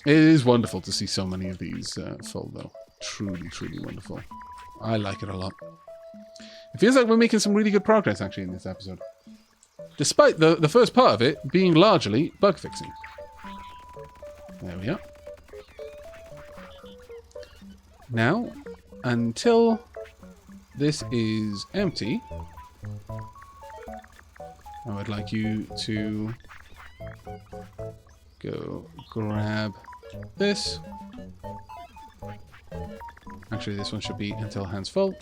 It is wonderful to see so many of these full, though. Truly, truly wonderful. I like it a lot. It feels like we're making some really good progress, actually, in this episode. Despite the first part of it being largely bug fixing. There we are. Now, until this is empty, I would like you to go grab this. Actually, this one should be until hands full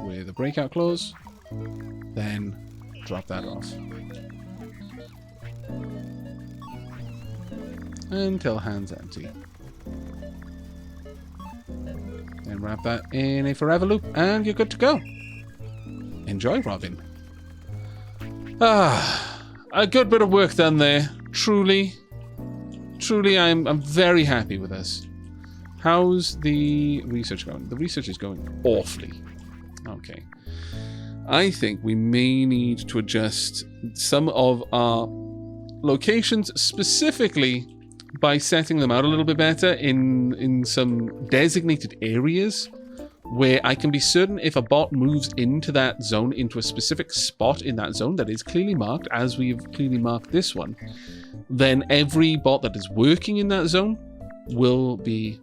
with a breakout clause. Then drop that off. Until hands empty. Then wrap that in a forever loop and you're good to go. Enjoy, Robin. A good bit of work done there. Truly, I'm very happy with this. How's the research going? The research is going awfully. Okay. I think we may need to adjust some of our locations, specifically by setting them out a little bit better in some designated areas where I can be certain if a bot moves into that zone, into a specific spot in that zone that is clearly marked, as we've clearly marked this one, then every bot that is working in that zone will be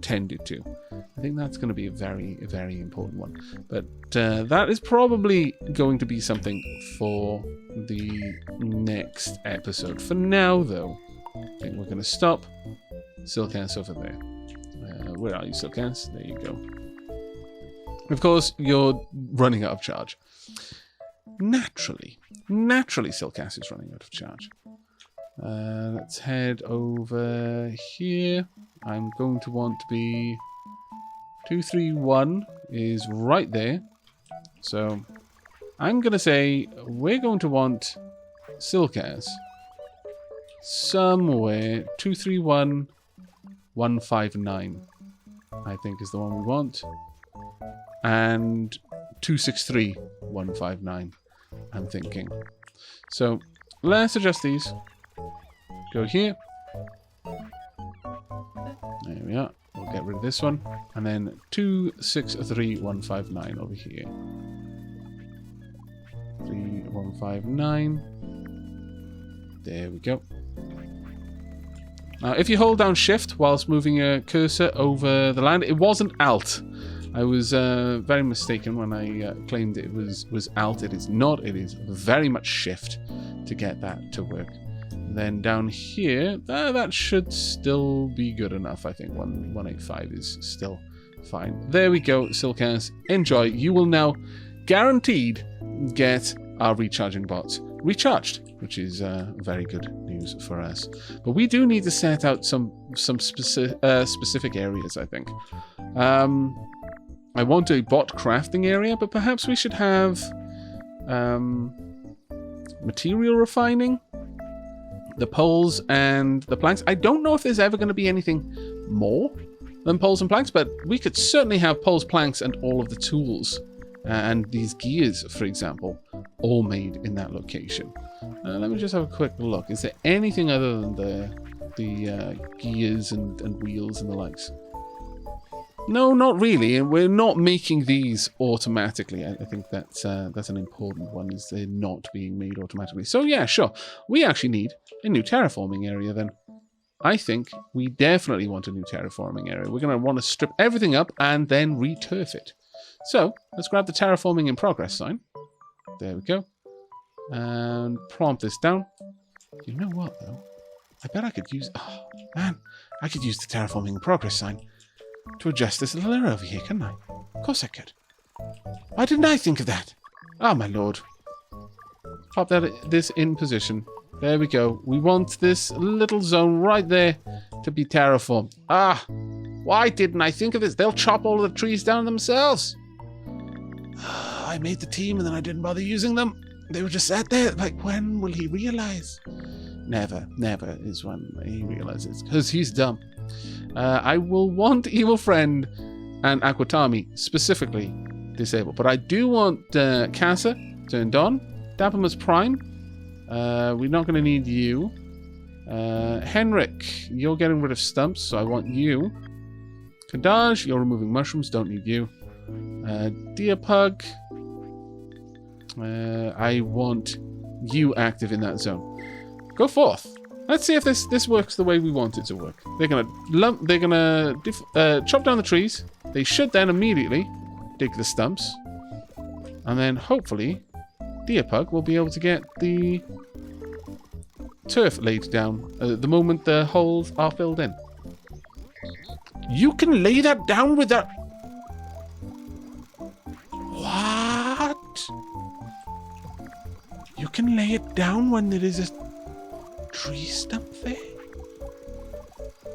tended to. I think that's going to be a very, very important one. But that is probably going to be something for the next episode. For now, though, I think we're going to stop. Silkass over there. Where are you, Silkass? There you go. Of course, you're running out of charge. Naturally, Silkass is running out of charge. Let's head over here. I'm going to want to be 231 is right there. So I'm going to say we're going to want Silkass somewhere 231 159 I think is the one we want, and 263 159 I'm thinking. So let's adjust these. Go here. There we are. We'll get rid of this one. And then 263159 over here. 3159. There we go. Now, if you hold down Shift whilst moving a cursor over the land, it wasn't Alt. I was very mistaken when I claimed it was Alt. It is not. It is very much Shift to get that to work. Then down here, that should still be good enough, I think. 185 is still fine. There we go, Silcast. Enjoy. You will now guaranteed get our recharging bots recharged, which is very good news for us. But we do need to set out some specific areas, I think. I want a bot crafting area, but perhaps we should have material refining, the poles and the planks. I don't know if there's ever going to be anything more than poles and planks, but we could certainly have poles, planks, and all of the tools and these gears, for example, all made in that location. Let me just have a quick look. Is there anything other than the gears and wheels and the likes? No, not really. And we're not making these automatically. I think that's an important one, is they're not being made automatically. So yeah, sure. We actually need a new terraforming area then. I think we definitely want a new terraforming area. We're going to want to strip everything up and then re-turf it. So let's grab the terraforming in progress sign. There we go. And plonk this down. You know what, though? I bet I could use... Oh, man. I could use the terraforming in progress sign to adjust this little area over here, couldn't I? Of course I could. Why didn't I think of that? Oh, my lord. Pop this in position. There we go. We want this little zone right there to be terraformed. Ah! Why didn't I think of this? They'll chop all of the trees down themselves. I made the team and then I didn't bother using them. They were just sat there. Like, when will he realize? Never is when he realizes, because he's dumb. I will want Evil Friend and Aquatami specifically disabled, but I do want Casa turned on. Dapamus Prime, we're not going to need you. Henrik, you're getting rid of stumps, so I want you. Kadaj, you're removing mushrooms, don't need you. Deer Pug, I want you active in that zone. Go forth. Let's see if this works the way we want it to work. They're gonna chop down the trees. They should then immediately dig the stumps, and then hopefully Deer Pug will be able to get the turf laid down the moment the holes are filled in. You can lay that down with that. What? You can lay it down when there is a tree stump there?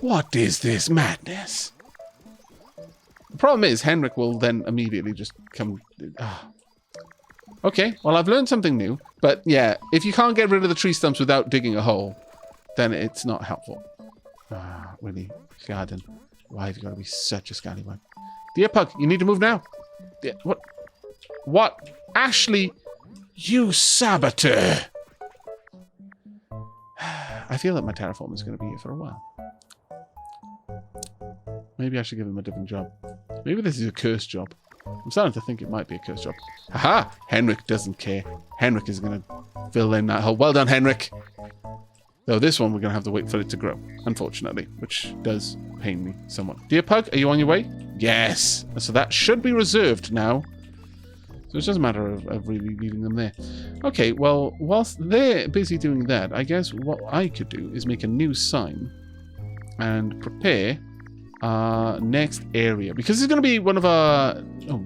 What is this madness? The problem is Henrik will then immediately just come... Okay, well, I've learned something new. But yeah, if you can't get rid of the tree stumps without digging a hole, then it's not helpful. Really, garden. Why have you got to be such a scallywag? Deer Pug, you need to move now. What? What? Ashley, you saboteur! I feel that my terraform is going to be here for a while. Maybe I should give him a different job. Maybe this is a cursed job. I'm starting to think it might be a cursed job. Haha! Henrik doesn't care. Henrik is going to fill in that hole. Well done, Henrik! Though this one we're going to have to wait for it to grow, unfortunately, which does pain me somewhat. Deer Pug, are you on your way? Yes! So that should be reserved now. So it's just a matter of really leaving them there. Okay, well, whilst they're busy doing that, I guess what I could do is make a new sign and prepare our next area. Because it's going to be one of our... Oh,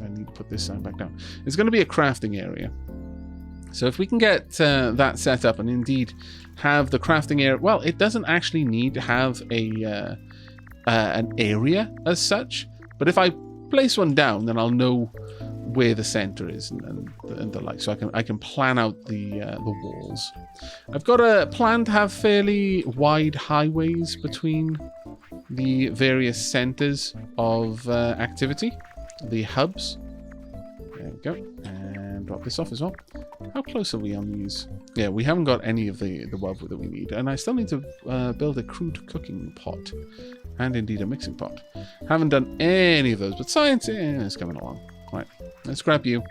I need to put this sign back down. It's going to be a crafting area. So if we can get that set up and indeed have the crafting area... Well, it doesn't actually need to have an area as such. But if I place one down, then I'll know where the center is and the like, so I can plan out the walls. I've got a plan to have fairly wide highways between the various centers of activity, the hubs. There we go, and drop this off as well. How close are we on these? Yeah, we haven't got any of the wealth that we need, and I still need to build a crude cooking pot and indeed a mixing pot. Haven't done any of those, but science is coming along. Right, let's grab you.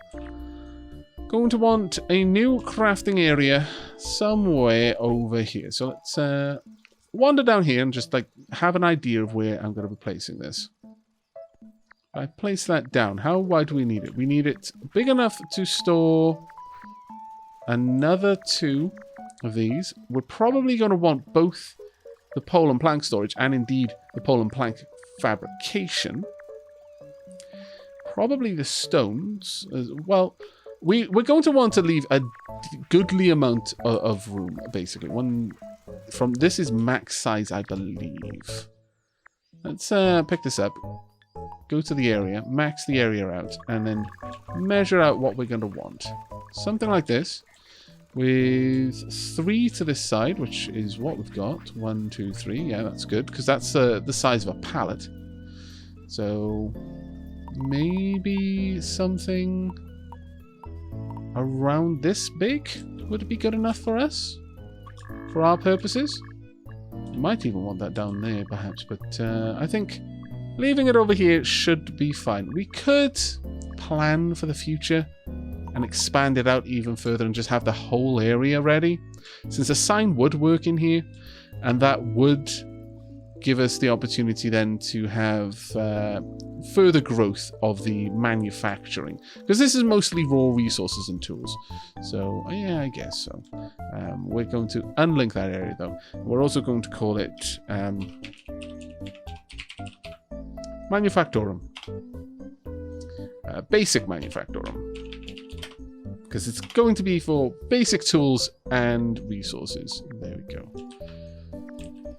Going to want a new crafting area somewhere over here. So let's wander down here and just like have an idea of where I'm going to be placing this. If I place that down, how wide do we need it? We need it big enough to store another 2 of these. We're probably going to want both the pole and plank storage and indeed the pole and plank fabrication. Probably the stones as well. We're going to want to leave a goodly amount of room, basically. This is max size, I believe. Let's pick this up. Go to the area, max the area out, and then measure out what we're going to want. Something like this, with 3 to this side, which is what we've got. 1, 2, 3. Yeah, that's good, because that's the size of a pallet. So maybe something around this big would be good enough for us, for our purposes. You might even want that down there, perhaps, but I think leaving it over here should be fine. We could plan for the future and expand it out even further and just have the whole area ready, since a sign would work in here, and that would give us the opportunity then to have further growth of the manufacturing, because this is mostly raw resources and tools. So yeah, I guess so. We're going to unlink that area though. We're also going to call it Manufactorum. Basic Manufactorum. Because it's going to be for basic tools and resources. There we go.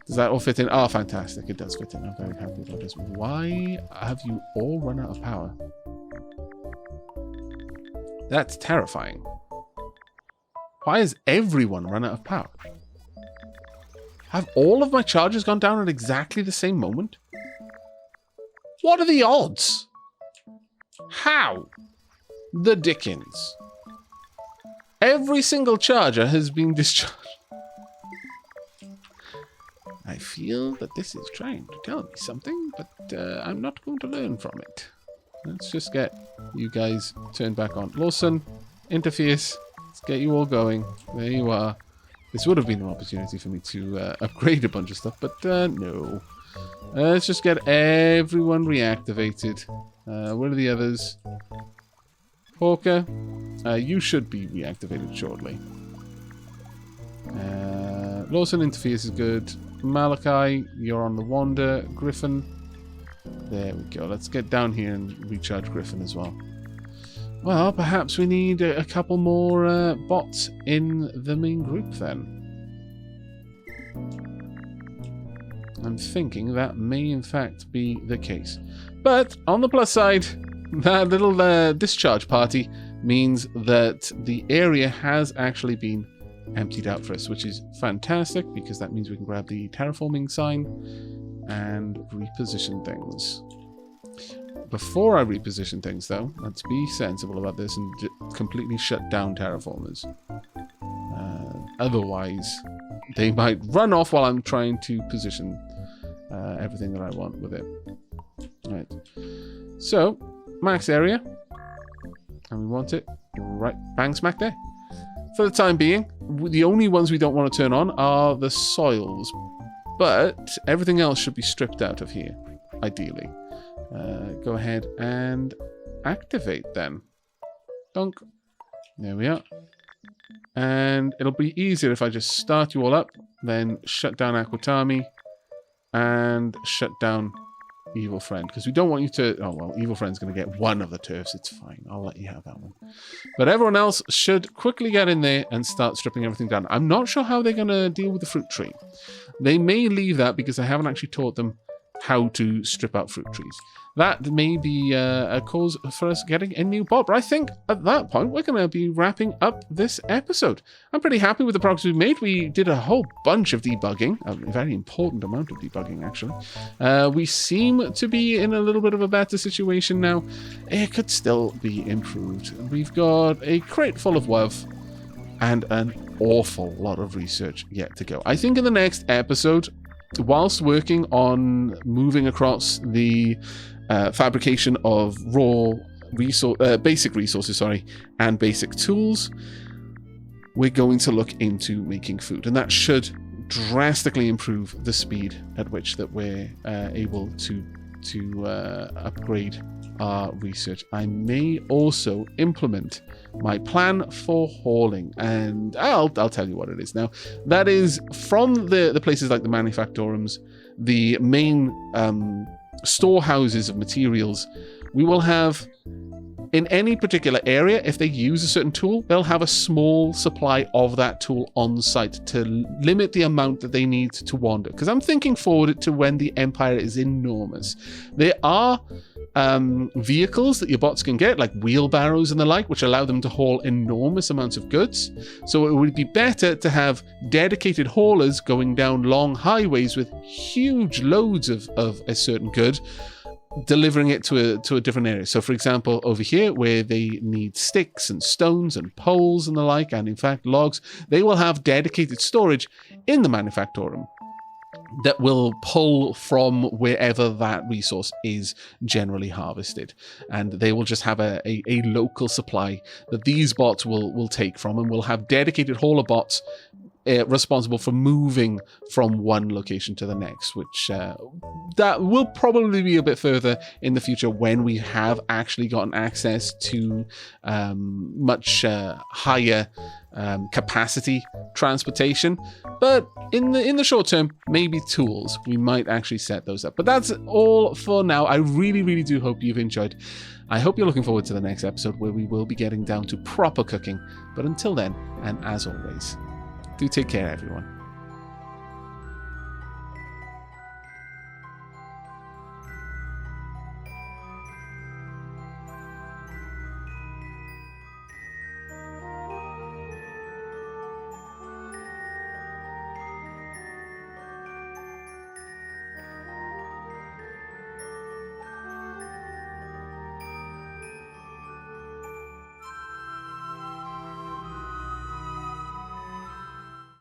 Does that all fit in? Oh, fantastic. It does fit in. I'm very happy about this. Why have you all run out of power? That's terrifying. Why has everyone run out of power? Have all of my charges gone down at exactly the same moment? What are the odds? How? The Dickens. Every single charger has been discharged. I feel that this is trying to tell me something, but I'm not going to learn from it. Let's just get you guys turned back on. Lawson, interface. Let's get you all going. There you are. This would have been an opportunity for me to upgrade a bunch of stuff, but no. Let's just get everyone reactivated. Where are the others? Hawker, you should be reactivated shortly. Lawson, interface is good. Malachi, you're on the wander. Griffin, there we go. Let's get down here and recharge Griffin as well. Well, perhaps we need a couple more bots in the main group then. I'm thinking that may in fact be the case. But on the plus side, that little discharge party means that the area has actually been emptied out for us, which is fantastic, because that means we can grab the terraforming sign and reposition things. Before I reposition things, though, let's be sensible about this and completely shut down terraformers. Otherwise, they might run off while I'm trying to position everything that I want with it. Right. So, max area. And we want it right bang smack there. For the time being, the only ones we don't want to turn on are the soils. But everything else should be stripped out of here, ideally. Go ahead and activate then. Donk. There we are. And it'll be easier if I just start you all up, then shut down Aquatami, and shut down Evil Friend. Because we don't want you to... Oh, well, Evil Friend's going to get one of the turfs. It's fine. I'll let you have that one. But everyone else should quickly get in there and start stripping everything down. I'm not sure how they're going to deal with the fruit tree. They may leave that because I haven't actually taught them how to strip out fruit trees. That may be a cause for us getting a new bot. But I think at that point, we're going to be wrapping up this episode. I'm pretty happy with the progress we've made. We did a whole bunch of debugging, a very important amount of debugging, actually. We seem to be in a little bit of a better situation now. It could still be improved. We've got a crate full of love and an awful lot of research yet to go. I think in the next episode, whilst working on moving across the fabrication of raw basic resources, and basic tools, we're going to look into making food, and that should drastically improve the speed at which that we're able to to upgrade our research. I may also implement my plan for hauling, and I'll tell you what it is now. That is from the places like the manufactorums, the main storehouses of materials. We will have, in any particular area, if they use a certain tool, they'll have a small supply of that tool on site to limit the amount that they need to wander. Because I'm thinking forward to when the Empire is enormous. There are vehicles that your bots can get, like wheelbarrows and the like, which allow them to haul enormous amounts of goods. So it would be better to have dedicated haulers going down long highways with huge loads of a certain good, delivering it to a different area. So for example, over here where they need sticks and stones and poles and the like, and in fact logs, they will have dedicated storage in the manufactorum that will pull from wherever that resource is generally harvested. And they will just have a local supply that these bots will take from, and will have dedicated hauler bots responsible for moving from one location to the next, which that will probably be a bit further in the future when we have actually gotten access to much higher capacity transportation. But in the short term, maybe tools, we might actually set those up. But that's all for now. I really do hope you've enjoyed. I hope you're looking forward to the next episode, where we will be getting down to proper cooking. But until then, and as always, do take care, everyone.